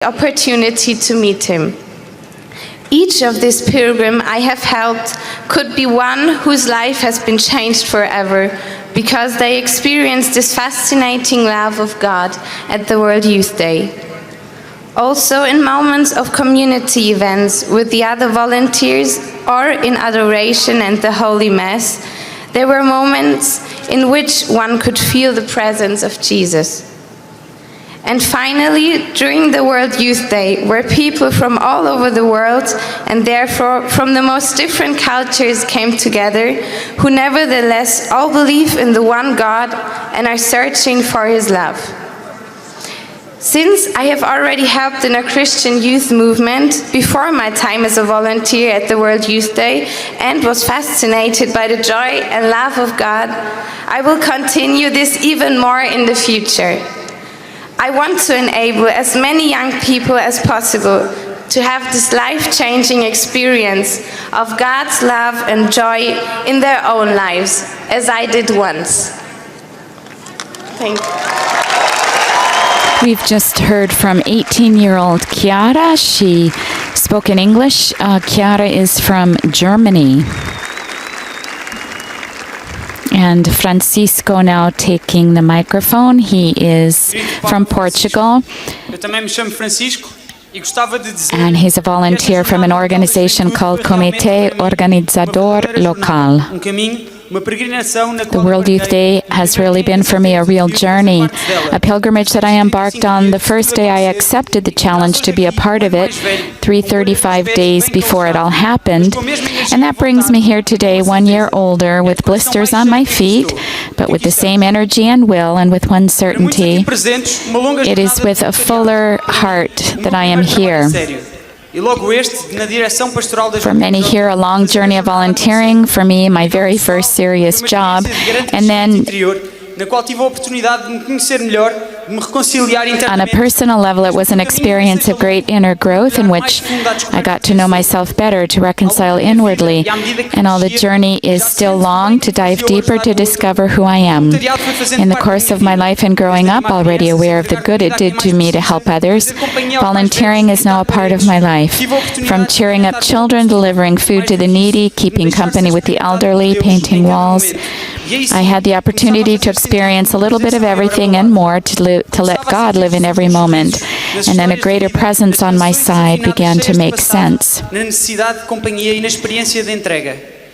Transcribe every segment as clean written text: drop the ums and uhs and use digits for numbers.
opportunity to meet him. Each of these pilgrims I have helped could be one whose life has been changed forever because they experienced this fascinating love of God at the World Youth Day. Also in moments of community events with the other volunteers or in adoration and the Holy Mass, there were moments in which one could feel the presence of Jesus. And finally, during the World Youth Day, where people from all over the world, and therefore from the most different cultures, came together, who nevertheless all believe in the one God and are searching for His love. Since I have already helped in a Christian youth movement before my time as a volunteer at the World Youth Day and was fascinated by the joy and love of God, I will continue this even more in the future. I want to enable as many young people as possible to have this life-changing experience of God's love and joy in their own lives, as I did once. Thank you. We've just heard from 18-year-old Chiara. She spoke in English. Chiara is from Germany. And Francisco now taking the microphone. He is from Portugal. And he's a volunteer from an organization called Comité Organizador Local. The World Youth Day has really been for me a real journey, a pilgrimage that I embarked on the first day I accepted the challenge to be a part of it, 335 days before it all happened. And that brings me here today, 1 year older, with blisters on my feet, but with the same energy and will and with one certainty. It is with a fuller heart that I am here. For many here, a long journey of volunteering. For me, my very first serious job. And then on a personal level, it was an experience of great inner growth in which I got to know myself better, to reconcile inwardly. And all the journey is still long, to dive deeper, to discover who I am. In the course of my life and growing up, already aware of the good it did to me to help others, volunteering is now a part of my life. From cheering up children, delivering food to the needy, keeping company with the elderly, painting walls, I had the opportunity to experience a little bit of everything and more, to let God live in every moment. And then a greater presence on my side began to make sense.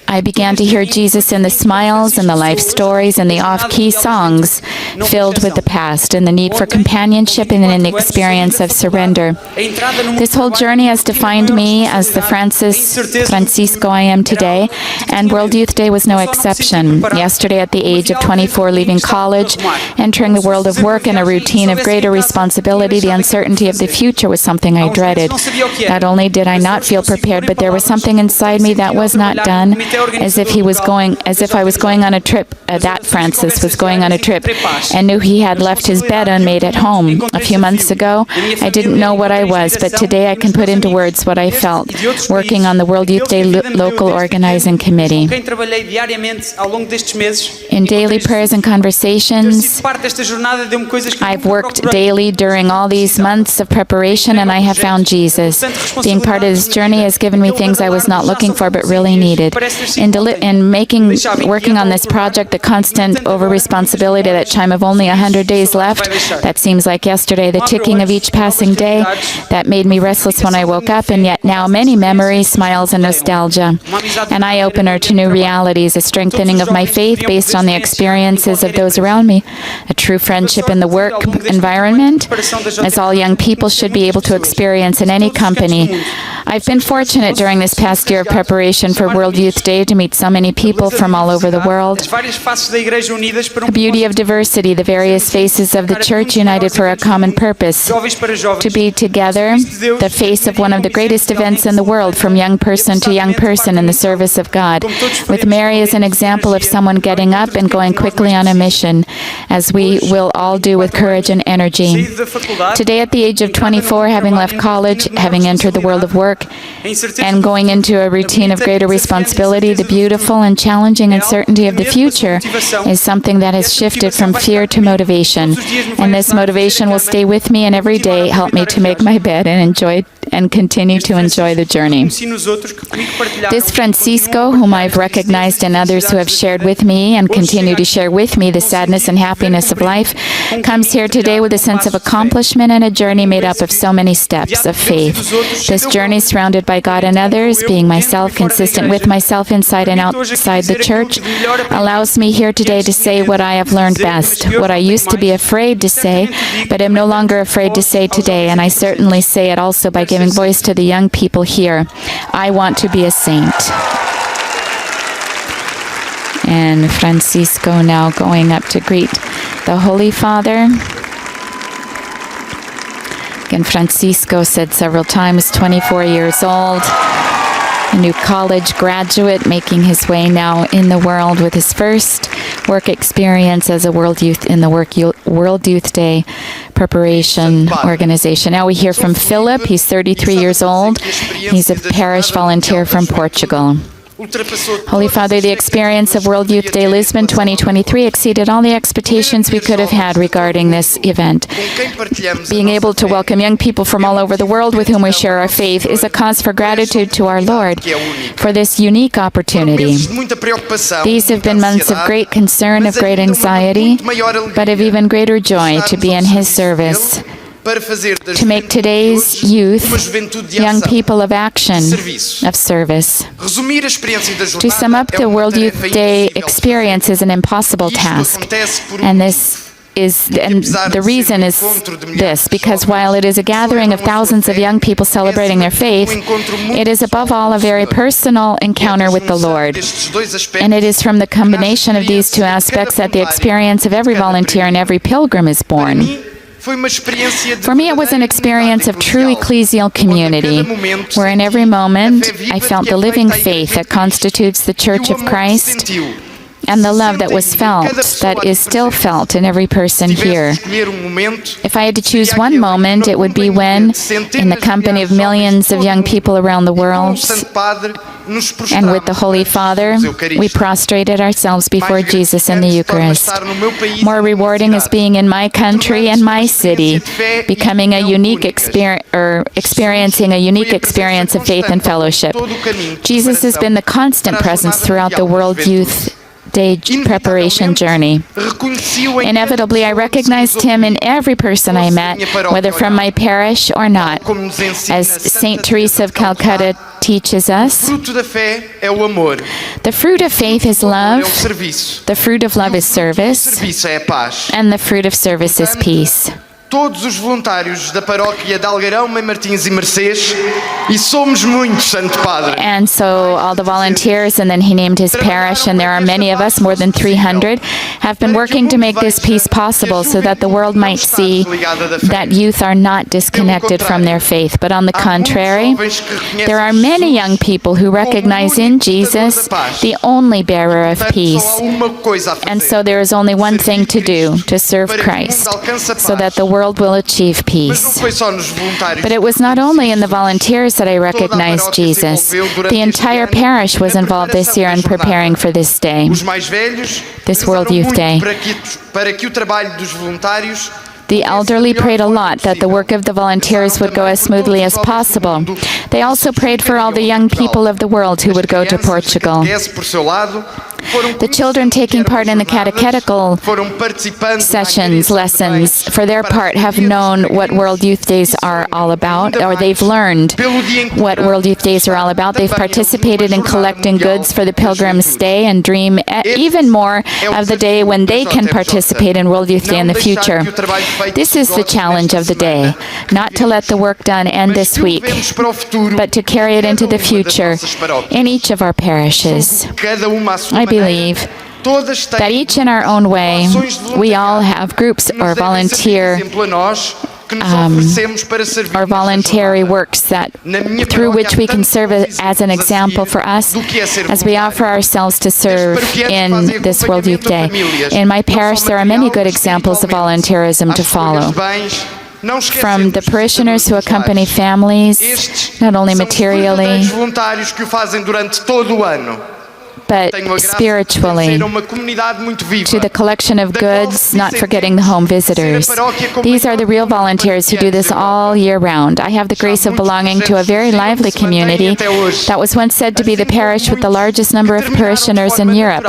I began to hear Jesus in the smiles and the life stories and the off-key songs filled with the past and the need for companionship and an experience of surrender. This whole journey has defined me as the Francisco I am today, and World Youth Day was no exception. Yesterday, at the age of 24, leaving college, entering the world of work in a routine of greater responsibility, the uncertainty of the future was something I dreaded. Not only did I not feel prepared, but there was something inside me that was not done, as if I was going on a trip, that Francis was going on a trip, and knew he had left his bed unmade at home. A few months ago, I didn't know what I was, but today I can put into words what I felt, working on the World Youth Day local organizing committee. In daily prayers and conversations, I've worked daily during all these months of preparation, and I have found Jesus. Being part of this journey has given me things I was not looking for, but really needed. In working on this project, the constant over-responsibility, that time of only 100 days left, that seems like yesterday, the ticking of each passing day, that made me restless when I woke up, and yet now many memories, smiles, and nostalgia. An eye-opener to new realities, a strengthening of my faith based on the experiences of those around me, a true friendship in the work environment, as all young people should be able to experience in any company. I've been fortunate during this past year of preparation for World Youth Day to meet so many people from all over the world. The beauty of diversity, the various faces of the Church united for a common purpose, to be together, the face of one of the greatest events in the world, from young person to young person in the service of God, with Mary as an example of someone getting up and going quickly on a mission, as we will all do with courage and energy. Today, at the age of 24, having left college, having entered the world of work, and going into a routine of greater responsibility, possibility, the beautiful and challenging uncertainty of the future is something that has shifted from fear to motivation. And this motivation will stay with me and every day help me to make my bed and continue to enjoy the journey. This Francisco, whom I've recognized in others who have shared with me and continue to share with me the sadness and happiness of life, comes here today with a sense of accomplishment and a journey made up of so many steps of faith. This journey, surrounded by God and others, being myself, consistent with myself inside and outside the church, allows me here today to say what I have learned best, what I used to be afraid to say, but am no longer afraid to say today, and I certainly say it also by giving voice to the young people here. I want to be a saint. And Francisco now going up to greet the Holy Father. Again, Francisco said several times, 24 years old, a new college graduate, making his way now in the world with his first work experience as a World Youth in the World Youth Day preparation organization. Now we hear from Philip. He's 33 years old. He's a parish volunteer from Portugal. Holy Father, the experience of World Youth Day Lisbon 2023 exceeded all the expectations we could have had regarding this event. Being able to welcome young people from all over the world with whom we share our faith is a cause for gratitude to our Lord for this unique opportunity. These have been months of great concern, of great anxiety, but of even greater joy to be in His service, to make today's youth young people of action, of service. To sum up the World Youth Day experience is an impossible task, and the reason is this, because while it is a gathering of thousands of young people celebrating their faith, it is above all a very personal encounter with the Lord. And it is from the combination of these two aspects that the experience of every volunteer and every pilgrim is born. For me, it was an experience of true ecclesial community, where in every moment I felt the living faith that constitutes the Church of Christ, and the love that was felt, that is still felt in every person here. If I had to choose one moment, it would be when, in the company of millions of young people around the world, and with the Holy Father, we prostrated ourselves before Jesus in the Eucharist. More rewarding is being in my country and my city, becoming a unique experiencing a unique experience of faith and fellowship. Jesus has been the constant presence throughout the World Youth Day preparation journey. Inevitably, I recognized Him in every person I met, whether from my parish or not. As St. Teresa of Calcutta teaches us, the fruit of faith is love, the fruit of love is service, and the fruit of service is peace. Todos os voluntários da paróquia de Algueirão, Mãe Martins e Mercês, e somos muitos, Santo Padre. And so all the volunteers, and then he named his parish, and there are many of us, more than 300, have been working to make this peace possible so that the world might see that youth are not disconnected from their faith. But on the contrary, there are many young people who recognize in Jesus the only bearer of peace. And so there is only one thing to do, to serve Christ, so that the world will achieve peace. But it was not only in the volunteers that I recognized Jesus. The entire parish was involved this year in preparing for this day, this World Youth Day. The elderly prayed a lot that the work of the volunteers would go as smoothly as possible. They also prayed for all the young people of the world who would go to Portugal. The children taking part in the catechetical lessons, for their part, have known what World Youth Days are all about, or they've learned what World Youth Days are all about. They've participated in collecting goods for the pilgrims' stay and dream even more of the day when they can participate in World Youth Day in the future. This is the challenge of the day, not to let the work done end this week, but to carry it into the future in each of our parishes. I believe that each in our own way, we all have groups or voluntary works that through which we can serve as an example for us as we offer ourselves to serve in this World Youth Day. In my parish, there are many good examples of volunteerism to follow. From the parishioners who accompany families, not only materially, but spiritually, to the collection of goods, not forgetting the home visitors. These are the real volunteers who do this all year round. I have the grace of belonging to a very lively community that was once said to be the parish with the largest number of parishioners in Europe.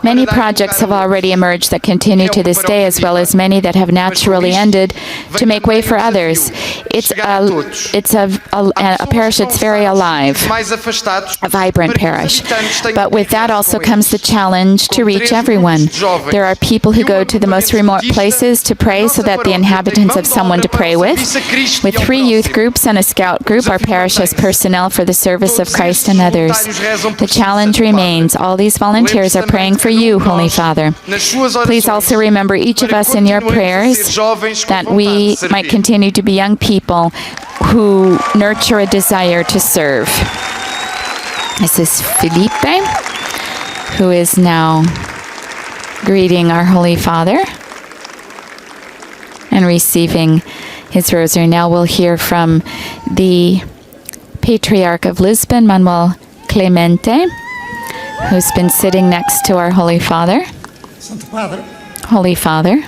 Many projects have already emerged that continue to this day, as well as many that have naturally ended to make way for others. It's a parish that's very alive, a vibrant parish. But with that also comes the challenge to reach everyone. There are people who go to the most remote places to pray so that the inhabitants have someone to pray with. With 3 youth groups and a scout group, our parish has personnel for the service of Christ and others. The challenge remains. All these volunteers are praying for you, Holy Father. Please also remember each of us in your prayers, that we might continue to be young people who nurture a desire to serve. This is Felipe, who is now greeting our Holy Father and receiving his rosary. Now we'll hear from the Patriarch of Lisbon, Manuel Clemente, who's been sitting next to our Holy Father. Holy Father,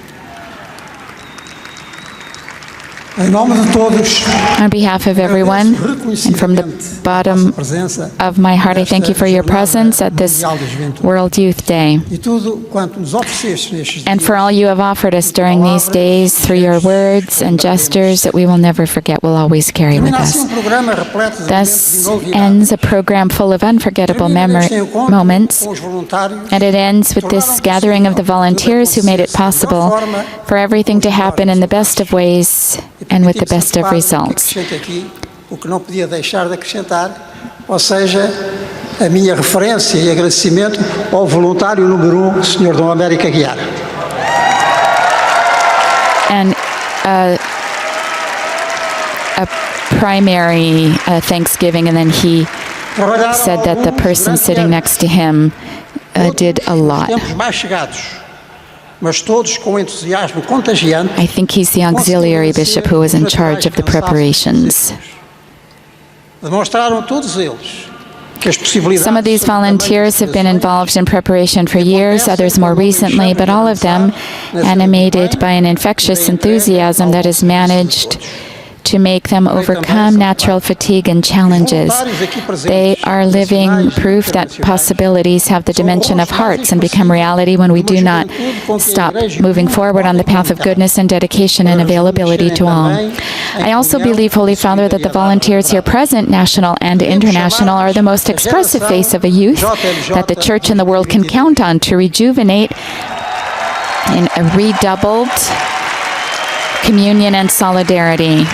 on behalf of everyone, and from the bottom of my heart, I thank you for your presence at this World Youth Day, and for all you have offered us during these days through your words and gestures that we will never forget, will always carry with us. Thus ends a program full of unforgettable moments, and it ends with this gathering of the volunteers who made it possible for everything to happen in the best of ways and with the best of results. O que não podia deixar de acrescentar, ou seja, a minha referência e agradecimento ao voluntário número 1, Sr. Dom Américo Aguiar. And a primary thanksgiving, and then he said that the person sitting next to him did a lot. I think he's the auxiliary bishop who was in charge of the preparations. Some of these volunteers have been involved in preparation for years, others more recently, but all of them animated by an infectious enthusiasm that has managed to make them overcome natural fatigue and challenges. They are living proof that possibilities have the dimension of hearts and become reality when we do not stop moving forward on the path of goodness and dedication and availability to all. I also believe, Holy Father, that the volunteers here present, national and international, are the most expressive face of a youth that the Church and the world can count on to rejuvenate in a redoubled communion and solidarity.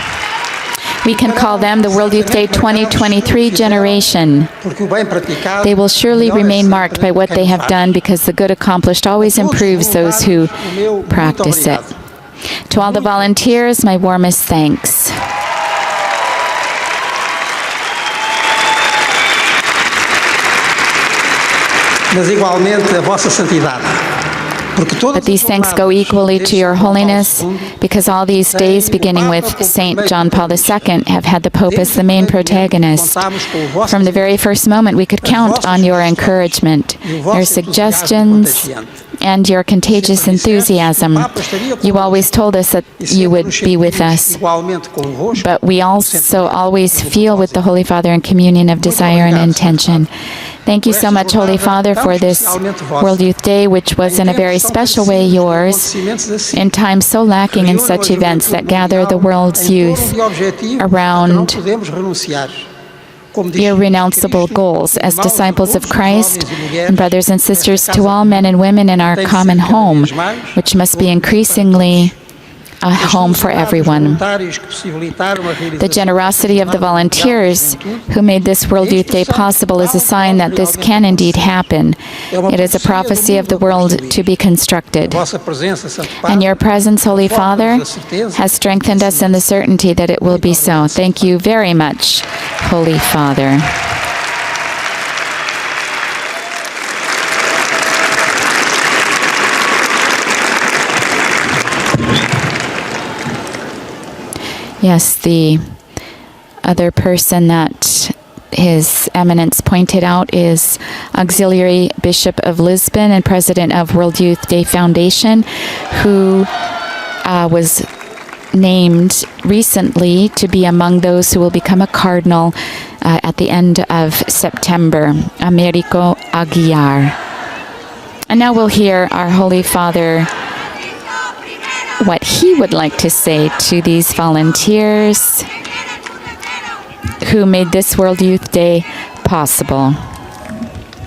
We can call them the World Youth Day 2023 generation. They will surely remain marked by what they have done, because the good accomplished always improves those who practice it. To all the volunteers, my warmest thanks. Mas igualmente a vossa santidade. But these thanks go equally to your holiness, because all these days, beginning with St. John Paul II, have had the Pope as the main protagonist. From the very first moment, we could count on your encouragement, your suggestions, and your contagious enthusiasm. You always told us that you would be with us, but we also always feel with the Holy Father in communion of desire and intention. Thank you so much, Holy Father, for this World Youth Day, which was in a very special way yours, in times so lacking in such events that gather the world's youth around irrenounceable goals as disciples of Christ and brothers and sisters to all men and women in our common home, which must be increasingly a home for everyone. The generosity of the volunteers who made this World Youth Day possible is a sign that this can indeed happen. It is a prophecy of the world to be constructed. And your presence, Holy Father, has strengthened us in the certainty that it will be so. Thank you very much, Holy Father. Yes, the other person that His Eminence pointed out, is Auxiliary Bishop of Lisbon and President of World Youth Day Foundation, who was named recently to be among those who will become a cardinal at the end of September, Americo Aguiar. And now we'll hear our Holy Father, what he would like to say to these volunteers who made this World Youth Day possible.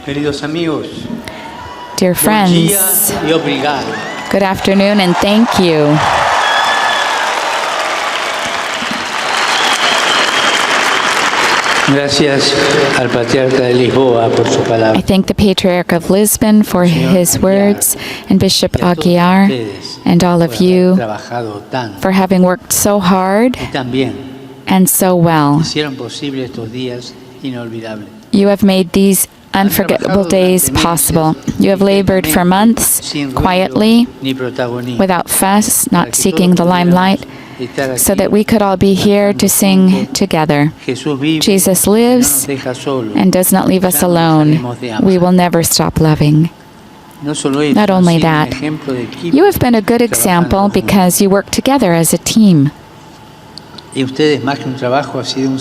Queridos amigos, Dear friends, bom dia e obrigado. good afternoon and thank you. Gracias al Patriarca de Lisboa por su palabra. I thank the Patriarch of Lisbon for his words, and Bishop Aguiar, and all of you Trabajado tanto for having worked so hard y también and so well. hicieron posible estos días inolvidables. You have made these unforgettable days possible. You have labored for months, quietly, Ni protagonismo. without fuss, not seeking the limelight, so that we could all be here to sing together. Jesús vive, Jesus no nos lives deja solos. and does not leave us alone. We will never stop loving. No solo eso, Not only sino un that, ejemplo de equipo you have been a good example trabajando juntos. because you work together as a team. Y ustedes, más que un trabajo, ha sido un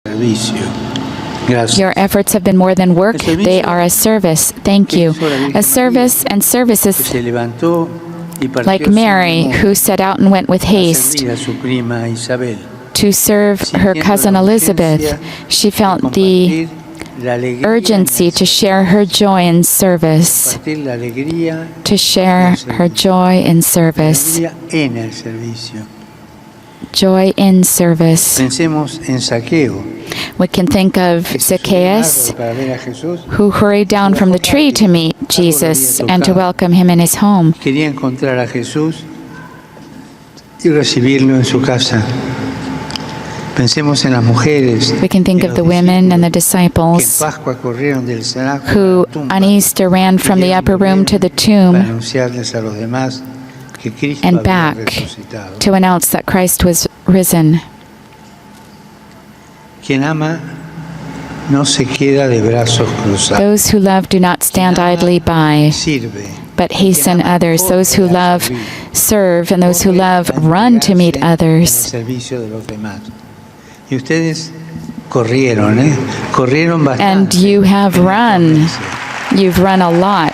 servicio. Gracias. Your efforts have been more than work, they are a service. Thank you. A service, and services Se levantó y partió like sin Mary, temor who set out and went with a haste servir a su prima Isabel, to serve her cousin Elizabeth. She felt the compartir la alegría urgency to share her joy in service, compartir la alegría, to share her joy in service. alegría en el servicio. Joy in service. Pensemos en Saqueo, We can think of que se subió Zacchaeus, al árbol para ver a Jesús. who hurried down from the tree to meet Jesus and to welcome him in his home. Quería encontrar a Jesús y recibirlo en su casa. Pensemos en las mujeres We can think y of los the women and the discípulos que en disciples Pascua corrieron del cenáculo who a la tumba on Easter ran from the upper room to the para tomb anunciarles a los demás que Cristo and había back resucitado. to announce that Christ was risen. Quien ama no se queda de brazos cruzados. Those who love do not stand idly by, Sirve. but hasten others. Those who love serve, and those who love run to meet others. En el servicio de los demás. Y ustedes corrieron, ¿eh? Corrieron bastante. And you have run. You've run a lot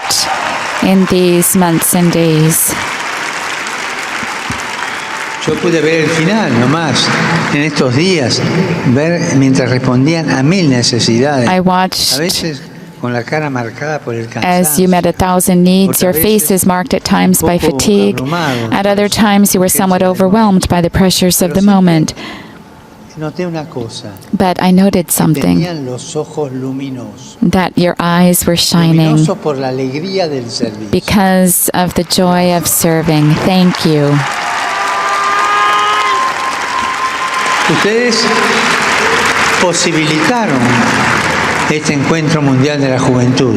in these months and days. Yo pude ver el final nomás en estos días, ver mientras respondían a 1000 necesidades. I A watched veces con la cara marcada por el as you cansancio. met 1,000 needs. Your face is marked at times by fatigue. At other times, you were somewhat overwhelmed by the pressures of the moment. Noté una cosa. But I noted something, Tenían los ojos luminosos. that your eyes were shining Luminosos por la alegría del servicio. because of the joy of serving. Thank you. Ustedes posibilitaron este encuentro mundial de la juventud.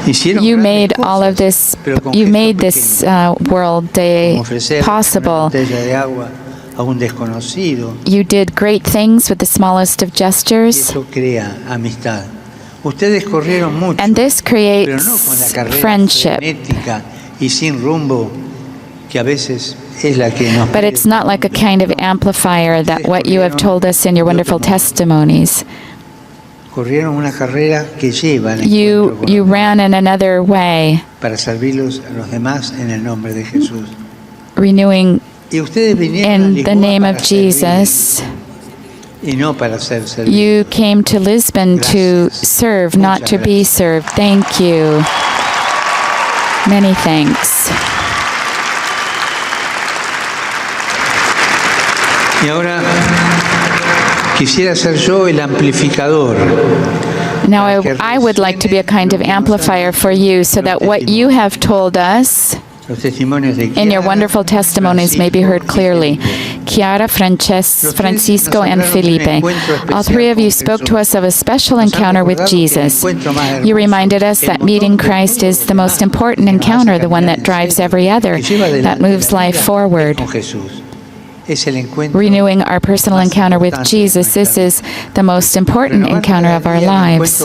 Hicieron You grandes made cosas, all of this, pero con you gestos made this pequeños, World Day como ofrecer una possible. botella de agua a un desconocido, You did great things with the smallest of y gestures, eso crea amistad. Ustedes corrieron mucho, and this pero creates no con la carrera friendship. frenética y sin rumbo que a veces es la que nos But it's not like a kind of amplifier that what you have told us in your wonderful testimonies. corrieron una carrera que lleva al You encuentro con you los ran in another way, para servirlos a los demás en el nombre de Jesús. renewing Y ustedes vinieron a in Lisboa the name para of servir Jesus. y no para ser servidos. You came to Lisbon to Gracias. serve, not to be served. Thank you. Many thanks. Y ahora quisiera ser yo el amplificador. Now, I would like to be a kind of amplifier for you so that what you have told us Los testimonios de in your Chiara, wonderful testimonies may be heard Francisco y clearly. Felipe. Chiara, Francisco, and Felipe. All three of you spoke to us of a special encounter with Jesus. You reminded us that meeting Christ is the most important encounter, the one that drives every other, that moves life forward. Renewing our personal encounter with Jesus, this is the most important encounter of our lives.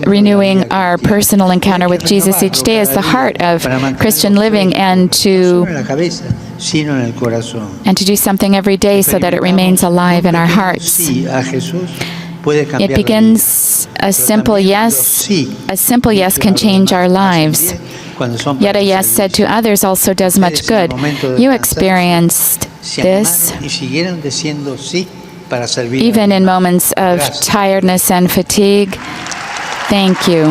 Renewing our personal encounter with Jesus each day is the heart of Christian living, and to do something every day so that it remains alive in our hearts. It begins a simple yes. A simple yes can change our lives. Yet a yes said to others also does much good. You experienced this even in moments of tiredness and fatigue. Thank you.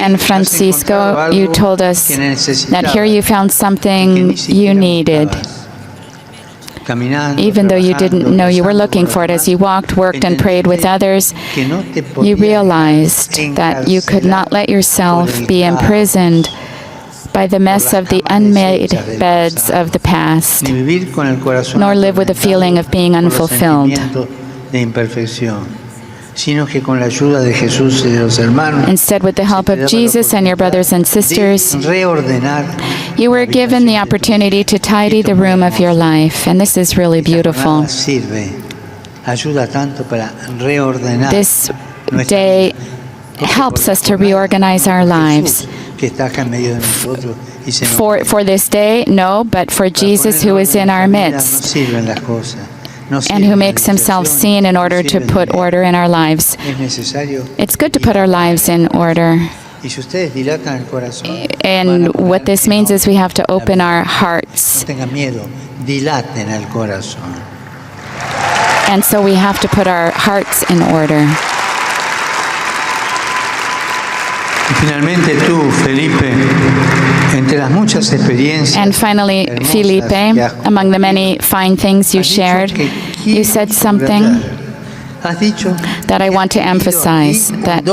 And Francisco, you told us that here you found something you needed, even though you didn't know you were looking for it. As you walked, worked, and prayed with others, you realized that you could not let yourself be imprisoned by the mess of the unmade beds of the past, nor live with a feeling of being unfulfilled. Instead, with the help of Jesus and your brothers and sisters, you were given the opportunity to tidy the room of your life, and this is really beautiful. This day helps us to reorganize our lives. For this day, no, but for Jesus who is in our midst and who makes himself seen in order to put order in our lives. It's good to put our lives in order. And what this means is we have to open our hearts. And so we have to put our hearts in order. And finally, Felipe, among the many fine things you shared, you said something that I want to emphasize, that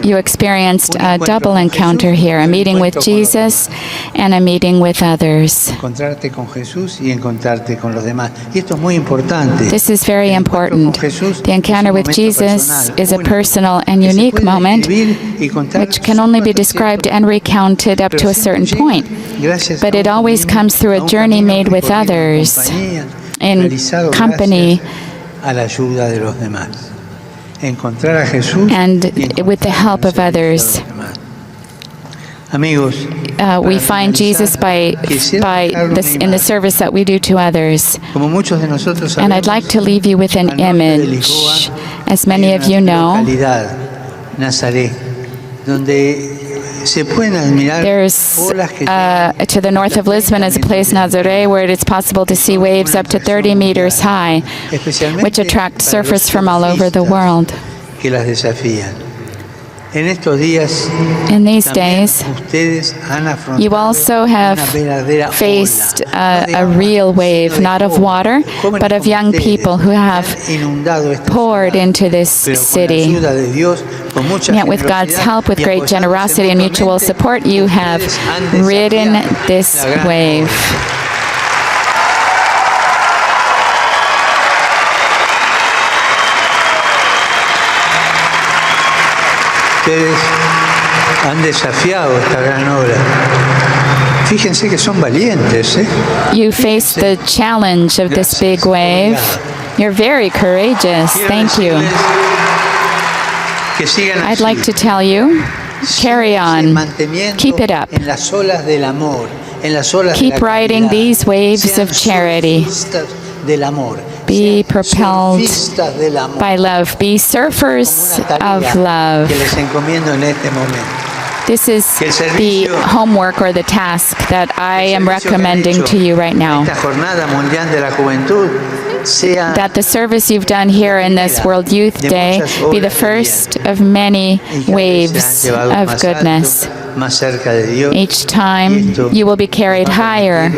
you experienced a double encounter here, a meeting with Jesus and a meeting with others. This is very important. The encounter with Jesus is a personal and unique moment which can only be described and recounted up to a certain point, but it always comes through a journey made with others, in company, and with the help of others. We find Jesus in the service that we do to others. And I'd like to leave you with an image. As many of you know, there's, to the north of Lisbon is a place, Nazaré, where it is possible to see waves up to 30 meters high, which attract surfers from all over the world. In these days, you also have faced a real wave, not of water, but of young people who have poured into this city. Yet with God's help, with great generosity and mutual support, you have ridden this wave. Ustedes han desafiado esta gran obra. Fíjense que son valientes, ¿eh? You faced the challenge of this big wave. You're very courageous. Thank you. I'd like to tell you, carry on. Keep it up. Keep riding these waves of charity. Be propelled by love. Be surfers of love. This is the homework or the task that I am recommending to you right now. That the service you've done here in this World Youth Day be the first of many waves of goodness. Each time you will be carried higher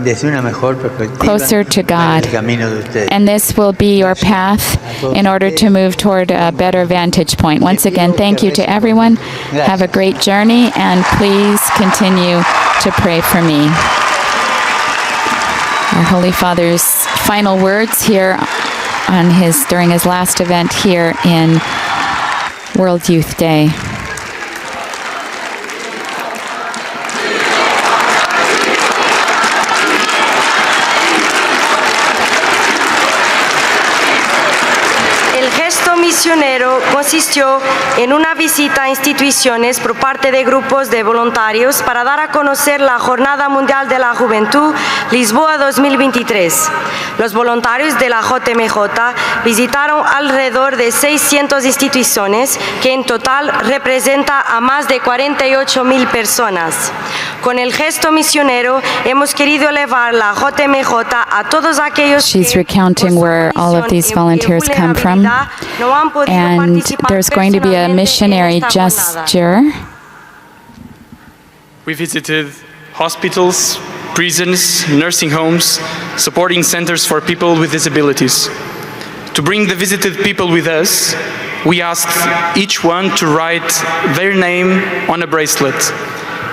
desde una mejor perspectiva closer to en God. el camino de ustedes. And this will be your path in order to move toward a better vantage point. Once again, thank you to everyone. Have a great journey, and please continue to pray for me. Our Holy Father's final words here during his last event here in World Youth Day. Misionero consistió en una visita a instituciones por parte de grupos de voluntarios para dar a conocer la Jornada Mundial de la Juventud Lisboa 2023. Los voluntarios de la JMJ visitaron alrededor de 600 instituciones, que en total representa a más de 48,000 personas. Con el gesto misionero hemos querido elevar la JMJ a todos aquellos She's recounting where all of these volunteers come from. And there's going to be a missionary gesture. We visited hospitals, prisons, nursing homes, supporting centers for people with disabilities. To bring the visited people with us, we asked each one to write their name on a bracelet.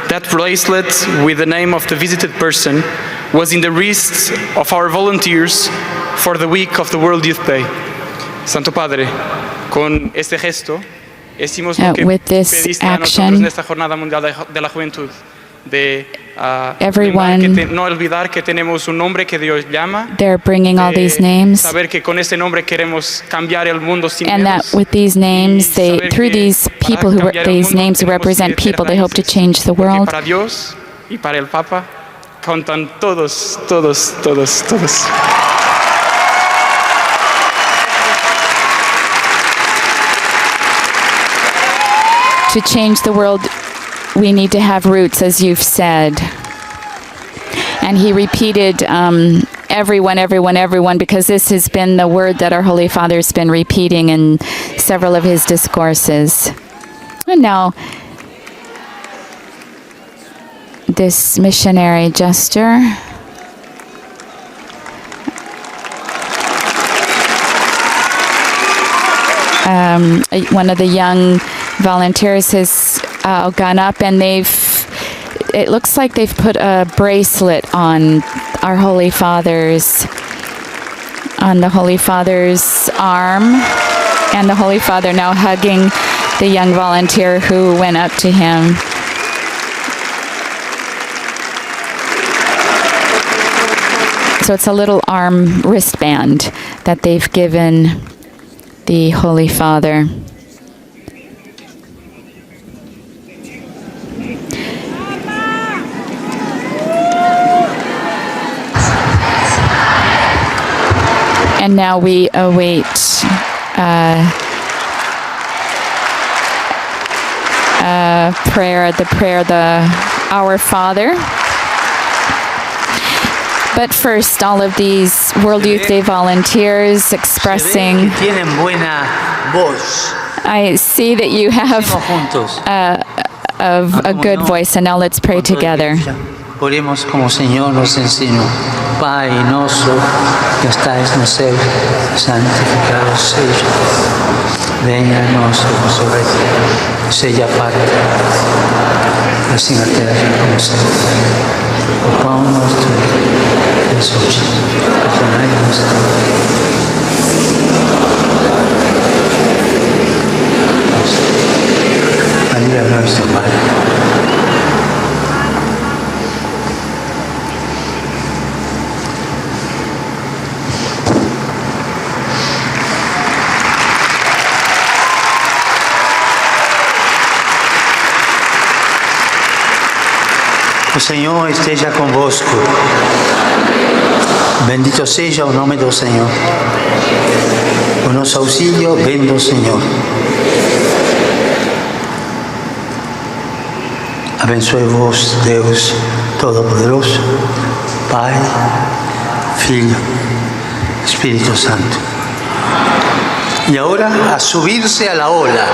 That bracelet with the name of the visited person was in the wrists of our volunteers for the week of the World Youth Day. Santo Padre, con este gesto, decimos lo que with this pediste a nosotros action, en esta Jornada Mundial de la Juventud, de everyone, no olvidar que tenemos un nombre que Dios llama, they're bringing all these names, saber que con este nombre queremos cambiar el mundo sin and that miedos, with these names, through these people these names who represent people, they hope to change the porque world. para Dios y para el Papa contan todos, todos, todos, todos. To change the world, we need to have roots, as you've said. And he repeated everyone, everyone, everyone, because this has been the word that our Holy Father's been repeating in several of his discourses. And now, this missionary gesture. One of the young volunteers has gone up, and it looks like they've put a bracelet on our Holy Father's, on the Holy Father's arm, and the Holy Father now hugging the young volunteer who went up to him. So it's a little arm wristband that they've given the Holy Father. And now we await the prayer, Our Father. But first, all of these World Youth Day volunteers expressing, I see that you have a good voice, and now let's pray together. Oremos como Señor nos enseñó. Pai nosso, que estais no céu, santificado seja. Venha a nós o vosso reino. Seja parte, assim na terra como no céu. O pão nosso de hoje, perdonai-nos. Livra-nos, nosso Pai. O Senhor esteja convosco. Bendito seja o nome do Senhor. O nosso auxílio vem do Senhor. Abençoe-vos, Deus Todo-Poderoso, Pai, Filho, Espírito Santo. E agora a subir-se a la ola.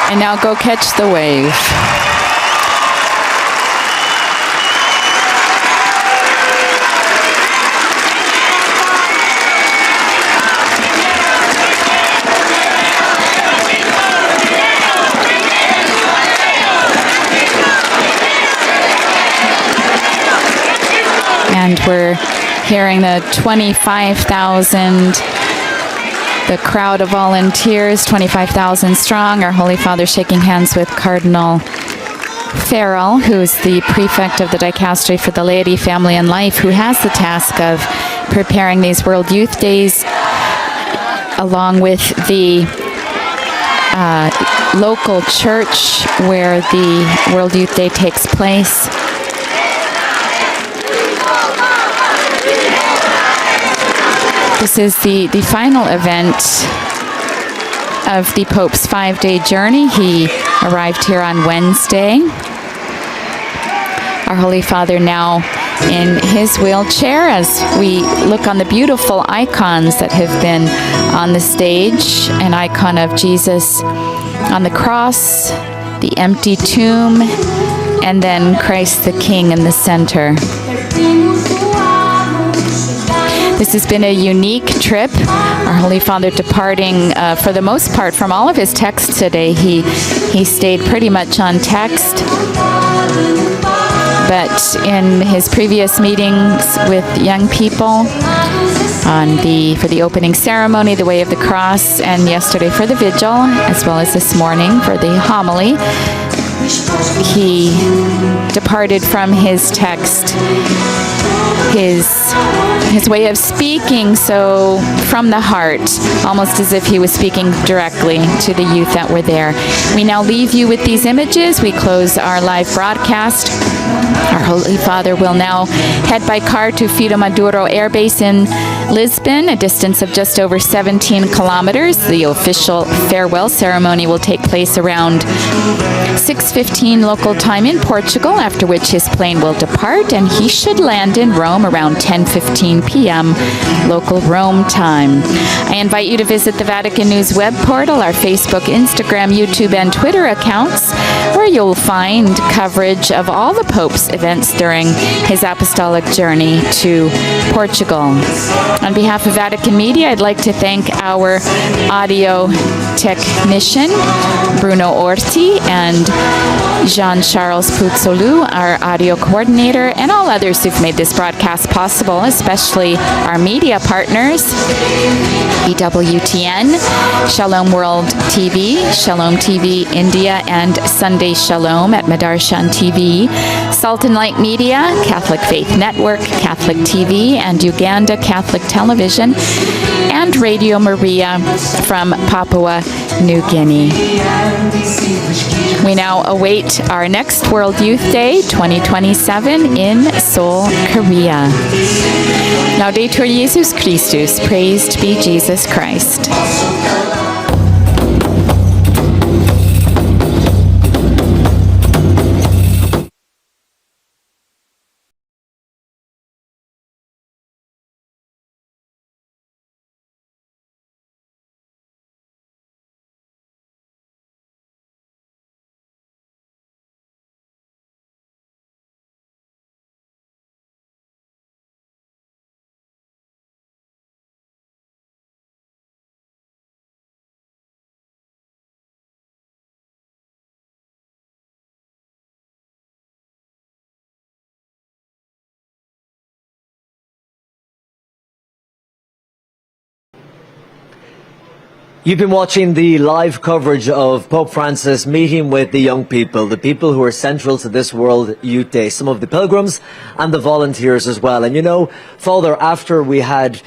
And now go catch the wave. and we're hearing the 25,000, the crowd of volunteers, 25,000 strong. Our Holy Father shaking hands with Cardinal Farrell, who is the prefect of the Dicastery for the Laity, Family and Life, who has the task of preparing these World Youth Days, along with the local church where the World Youth Day takes place. This is the final event of the Pope's 5-day journey. He arrived here on Wednesday. Our Holy Father now in his wheelchair as we look on the beautiful icons that have been on the stage. An icon of Jesus on the cross, the empty tomb, and then Christ the King in the center. This has been a unique trip. Our Holy Father departing, for the most part, from all of his texts today. He stayed pretty much on text. But in his previous meetings with young people, for the opening ceremony, the Way of the Cross, and yesterday for the Vigil, as well as this morning for the homily, he departed from his text, his way of speaking, so from the heart, almost as if he was speaking directly to the youth that were there. We now leave you with these images. We close our live broadcast. Our Holy Father will now head by car to Filo Maduro Air Base in Lisbon, a distance of just over 17 kilometers. The official farewell ceremony will take place around 6:15 local time in Portugal, after which his plane will depart, and he should land in Rome around 10:15 p.m. local Rome time. I invite you to visit the Vatican News web portal, our Facebook, Instagram, YouTube, and Twitter accounts, where you'll find coverage of all the Pope's events during his apostolic journey to Portugal. On behalf of Vatican Media, I'd like to thank our audio technician, Bruno Orti, and Jean-Charles Puzzolu, our audio coordinator, and all others who've made this broadcast possible, especially our media partners, EWTN, Shalom World TV, Shalom TV India, and Sunday Shalom at Madarshan TV, Salt and Light Media, Catholic Faith Network, Catholic TV, and Uganda Catholic Television, and Radio Maria from Papua New Guinea. We now await our next World Youth Day 2027 in Seoul, Korea. Laudetur Jesus Christus, praised be Jesus Christ. You've been watching the live coverage of Pope Francis meeting with the young people, the people who are central to this World Youth Day, some of the pilgrims and the volunteers as well. And you know, Father, after we had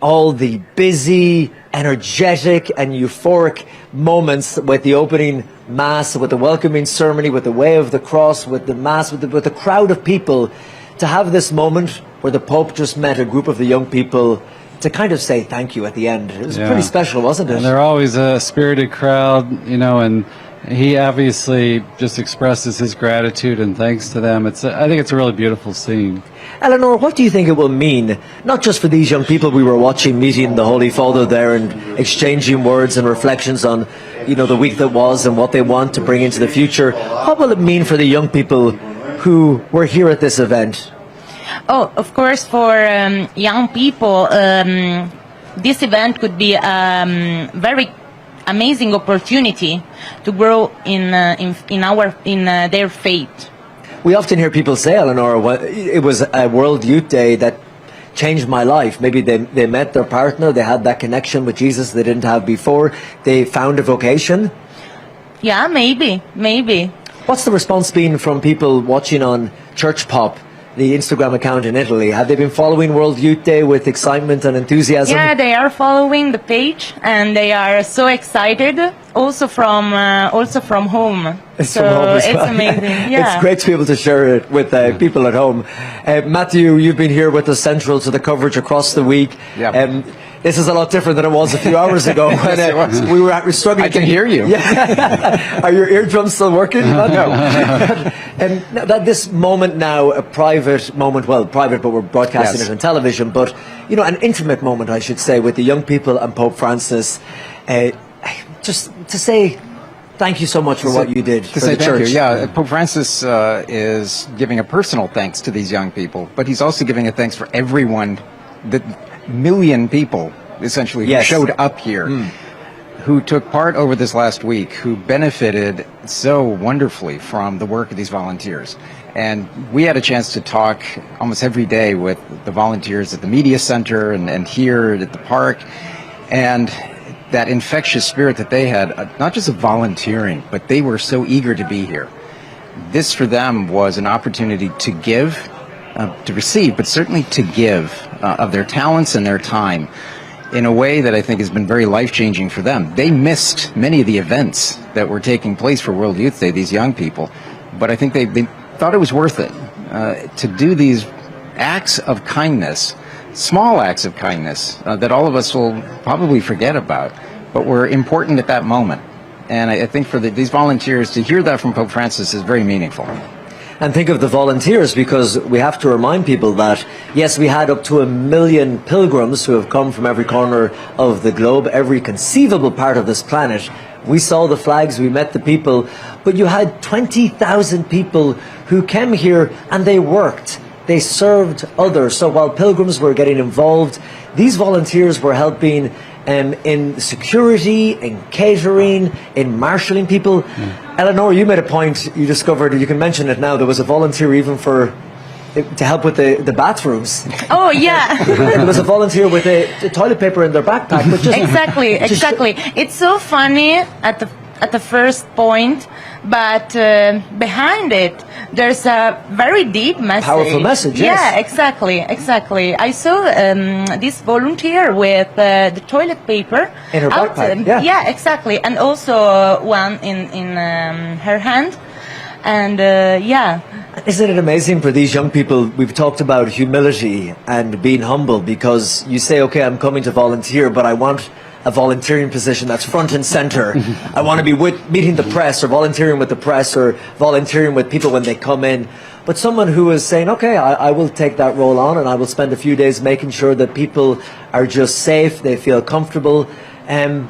all the busy, energetic and euphoric moments with the opening Mass, with the welcoming ceremony, with the Way of the Cross, with the Mass, with the crowd of people, to have this moment where the Pope just met a group of the young people to kind of say thank you at the end. It was pretty special, wasn't it? And they're always a spirited crowd, you know, and he obviously just expresses his gratitude and thanks to them. I think it's a really beautiful scene. Eleanor, what do you think it will mean, not just for these young people we were watching meeting the Holy Father there and exchanging words and reflections on, you know, the week that was and what they want to bring into the future. What will it mean for the young people who were here at this event? Oh, of course, for young people, this event could be a very amazing opportunity to grow in their faith. We often hear people say, Eleanor, it was a World Youth Day that changed my life. Maybe they met their partner, they had that connection with Jesus they didn't have before, they found a vocation. Yeah, maybe. What's the response been from people watching on Church Pop, the Instagram account in Italy? Have they been following World Youth Day with excitement and enthusiasm? Yeah, they are following the page and they are so excited. Also from home. It's so from home as it's well. amazing. Yeah. It's great to be able to share it with people at home. Matthew, you've been here with us central to the coverage across the week. Yeah. This is a lot different than it was a few hours ago when we were struggling. I can hear you. Yeah. Are your eardrums still working? No. And that this moment now, a private moment, well, private, but we're broadcasting it on television, but, you know, an intimate moment, I should say, with the young people and Pope Francis. Just to say thank you so much for what you did for the church. Yeah, Pope Francis is giving a personal thanks to these young people, but he's also giving a thanks for everyone, the million people, essentially, who showed up here, who took part over this last week, who benefited so wonderfully from the work of these volunteers. And we had a chance to talk almost every day with the volunteers at the media center and here at the park. And that infectious spirit that they had, not just of volunteering, but they were so eager to be here. This for them was an opportunity to give, to receive, but certainly to give of their talents and their time in a way that I think has been very life-changing for them. They missed many of the events that were taking place for World Youth Day, these young people, but I think they thought it was worth it to do these acts of kindness, small acts of kindness that all of us will probably forget about, but were important at that moment. And I think for these volunteers, to hear that from Pope Francis is very meaningful. And think of the volunteers, because we have to remind people that, yes, we had up to 1 million pilgrims who have come from every corner of the globe, every conceivable part of this planet. We saw the flags, we met the people, but you had 20,000 people who came here and they worked. They served others. So while pilgrims were getting involved, these volunteers were helping in security, in catering, in marshalling people. Eleanor, you made a point, you discovered, you can mention it now, there was a volunteer even to help with the bathrooms. Oh, yeah. There was a volunteer with the toilet paper in their backpack. But just, exactly. It's so funny at the first point, but behind it, there's a very deep message. Powerful message, yes. Yeah, exactly. I saw this volunteer with the toilet paper. In her backpack, yeah, exactly. And also one in her hand. And Isn't it amazing for these young people? We've talked about humility and being humble, because you say, okay, I'm coming to volunteer, but I want a volunteering position that's front and center. I want to be meeting the press, or volunteering with the press, or volunteering with people when they come in. But someone who is saying, okay, I will take that role on, and I will spend a few days making sure that people are just safe, they feel comfortable, and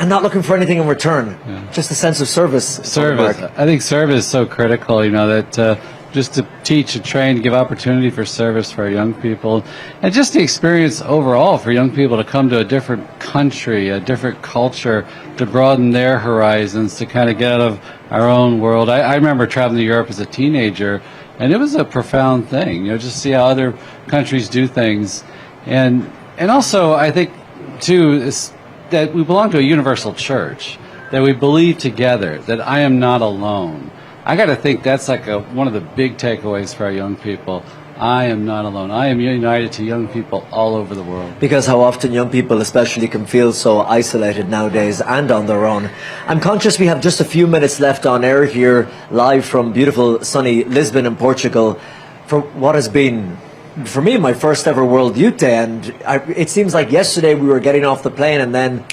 not looking for anything in return. Just a sense of service. I think service is so critical, you know, that just to teach, to train, give opportunity for service for our young people, and just the experience overall for young people to come to a different country, a different culture, to broaden their horizons, to kind of get out of our own world. I remember traveling to Europe as a teenager, and it was a profound thing, you know, just see how other countries do things. And also, I think, too, is that we belong to a universal church, that we believe together, that I am not alone. I got to think that's like one of the big takeaways for our young people. I am not alone. I am united to young people all over the world. Because how often young people especially can feel so isolated nowadays and on their own. I'm conscious we have just a few minutes left on air here, live from beautiful sunny Lisbon in Portugal, for what has been, for me, my first ever World Youth Day. And it seems like yesterday we were getting off the plane, and then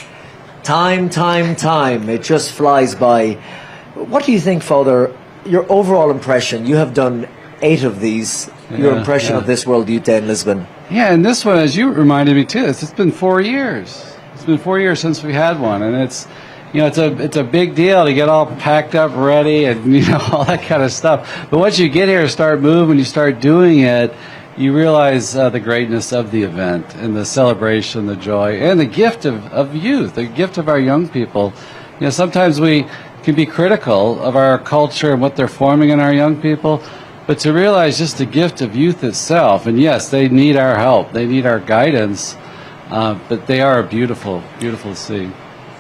time, it just flies by. What do you think, Father, your overall impression? You have done 8 of these. Your impression of this World Youth Day in Lisbon? Yeah, and this one, as you reminded me too, it's been 4 years. It's been 4 years since we had one, and it's a big deal to get all packed up, ready, and all that kind of stuff. But once you get here, start moving, you start doing it, you realize the greatness of the event and the celebration, the joy, and the gift of youth, the gift of our young people. Sometimes we can be critical of our culture and what they're forming in our young people, but to realize just the gift of youth itself. And yes, they need our help, they need our guidance, but they are beautiful, beautiful to see.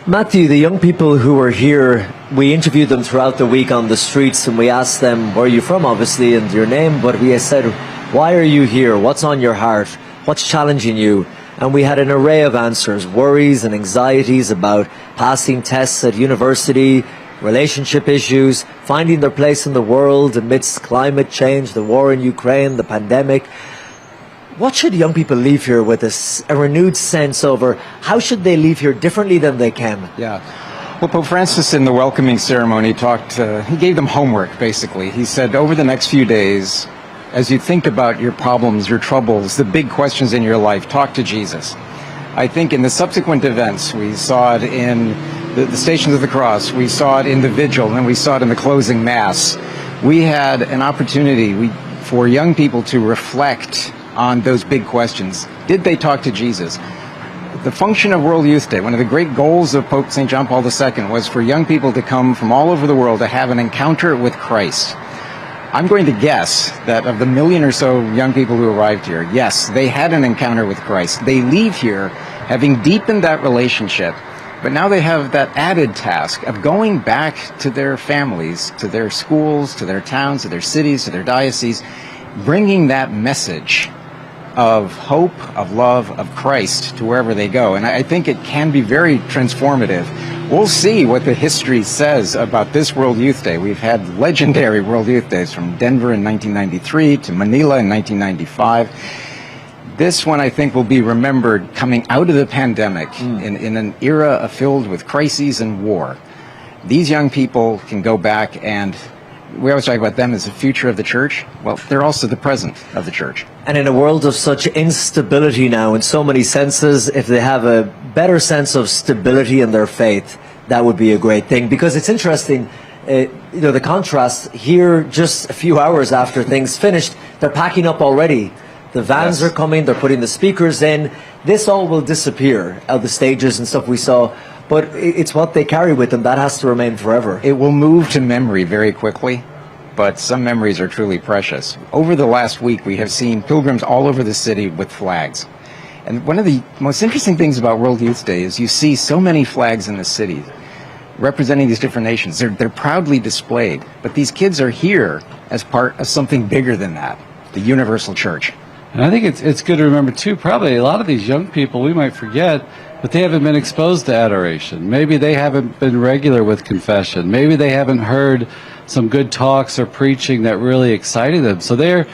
Matthew, the young people who were here, we interviewed them throughout the week on the streets, and we asked them, where are you from, obviously, and your name, but we said, why are you here? What's on your heart? What's challenging you? And we had an array of answers, worries and anxieties about passing tests at university, relationship issues, finding their place in the world amidst climate change, the war in Ukraine, the pandemic. What should young people leave here with a renewed sense over how should they leave here differently than they came? Yeah. Well, Pope Francis in the welcoming ceremony he gave them homework, basically. He said, over the next few days, as you think about your problems, your troubles, the big questions in your life, talk to Jesus. I think in the subsequent events, we saw it in the Stations of the Cross, we saw it in the Vigil, and we saw it in the closing Mass. We had an opportunity for young people to reflect on those big questions. Did they talk to Jesus? The function of World Youth Day, one of the great goals of Pope St. John Paul II, was for young people to come from all over the world to have an encounter with Christ. I'm going to guess that of the 1 million or so young people who arrived here, yes, they had an encounter with Christ. They leave here having deepened that relationship, but now they have that added task of going back to their families, to their schools, to their towns, to their cities, to their dioceses, bringing that message of hope, of love, of Christ to wherever they go. And I think it can be very transformative. We'll see what the history says about this World Youth Day. We've had legendary World Youth Days from Denver in 1993 to Manila in 1995. This one, I think, will be remembered coming out of the pandemic in an era filled with crises and war. These young people can go back, and we always talk about them as the future of the church. Well, they're also the present of the church. And in a world of such instability now, in so many senses, if they have a better sense of stability in their faith, that would be a great thing. Because it's interesting, the contrast here, just a few hours after things finished, they're packing up already. The vans are coming, they're putting the speakers in. This all will disappear out the stages and stuff we saw. But it's what they carry with them. That has to remain forever. It will move to memory very quickly, but some memories are truly precious. Over the last week, we have seen pilgrims all over the city with flags. And one of the most interesting things about World Youth Day is you see so many flags in the city representing these different nations. They're proudly displayed, but these kids are here as part of something bigger than that, the universal church. And I think it's good to remember, too, probably a lot of these young people, we might forget, but they haven't been exposed to adoration. Maybe they haven't been regular with confession. Maybe they haven't heard some good talks or preaching that really excited them. So they're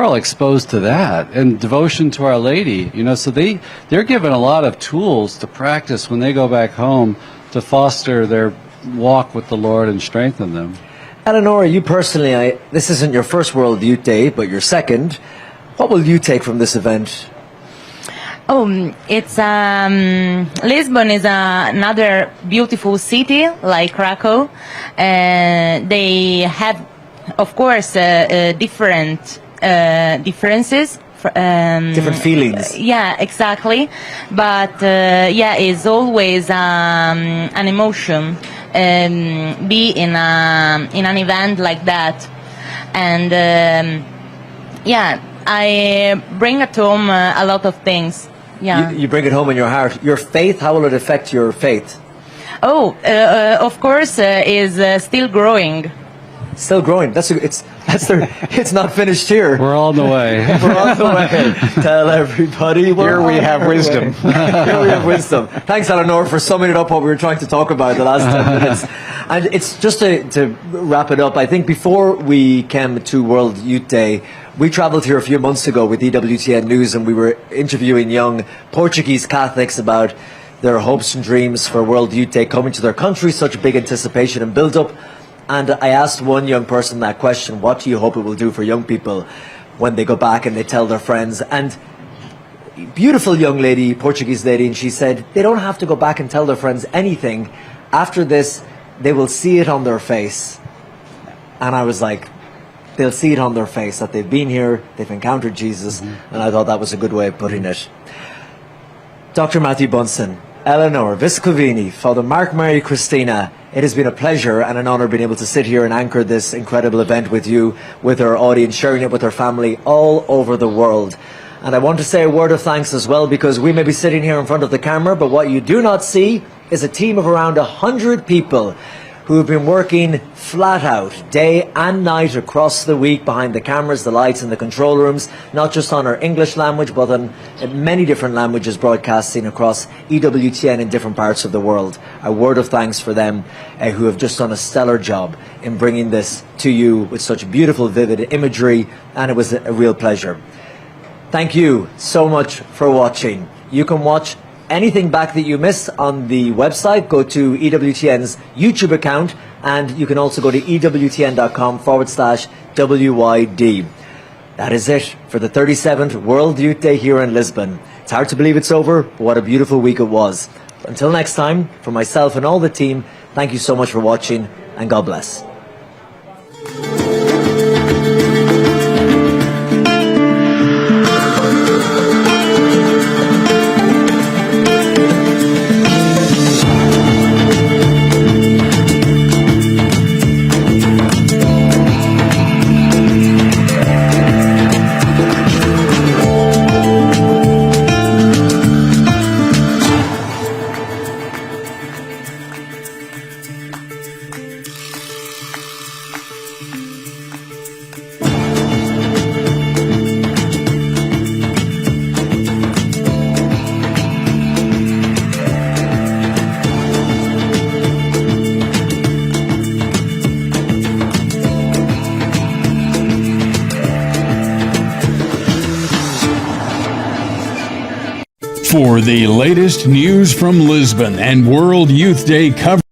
all exposed to that and devotion to Our Lady. So they're given a lot of tools to practice when they go back home to foster their walk with the Lord and strengthen them. Eleonora, you personally, this isn't your first World Youth Day, but your second. What will you take from this event? It's Lisbon is another beautiful city like Krakow. They have, of course, different differences. Different feelings. Yeah, exactly. But it's always an emotion be in an event like that, and I bring at home a lot of things. Yeah. You bring it home in your heart. Your faith, how will it affect your faith? Of course, is still growing. Still growing. It's not finished here. We're on the way. We're on the way. Tell everybody. Here we have wisdom. Here we have wisdom. Thanks, Eleanor, for summing it up what we were trying to talk about the last 10 minutes. And it's just to wrap it up. I think before we came to World Youth Day, we travelled here a few months ago with EWTN News, and we were interviewing young Portuguese Catholics about their hopes and dreams for World Youth Day coming to their country, such big anticipation and build-up. And I asked one young person that question, what do you hope it will do for young people when they go back and they tell their friends? And beautiful young lady, Portuguese lady, and she said they don't have to go back and tell their friends anything. After this, they will see it on their face. And I was like, they'll see it on their face that they've been here, they've encountered Jesus, and I thought that was a good way of putting it. Dr. Matthew Bunsen, Eleanor Viscovini, Father Mark Mary Christina, It has been a pleasure and an honour being able to sit here and anchor this incredible event with you, with our audience, sharing it with our family all over the world. And I want to say a word of thanks as well, because we may be sitting here in front of the camera, but what you do not see is a team of around 100 people who have been working flat out day and night across the week behind the cameras, the lights and the control rooms, not just on our English language but on many different languages broadcasting across EWTN in different parts of the world. A word of thanks for them who have just done a stellar job in bringing this to you with such beautiful vivid imagery, and it was a real pleasure. Thank you so much for watching. You can watch anything back that you missed on the website. Go to EWTN's YouTube account, and you can also go to EWTN.com/WYD. That is it for the 37th World Youth Day here in Lisbon. It's hard to believe it's over, but what a beautiful week it was. Until next time, from myself and all the team, thank you so much for watching, and God bless. For the latest news from Lisbon and World Youth Day coverage,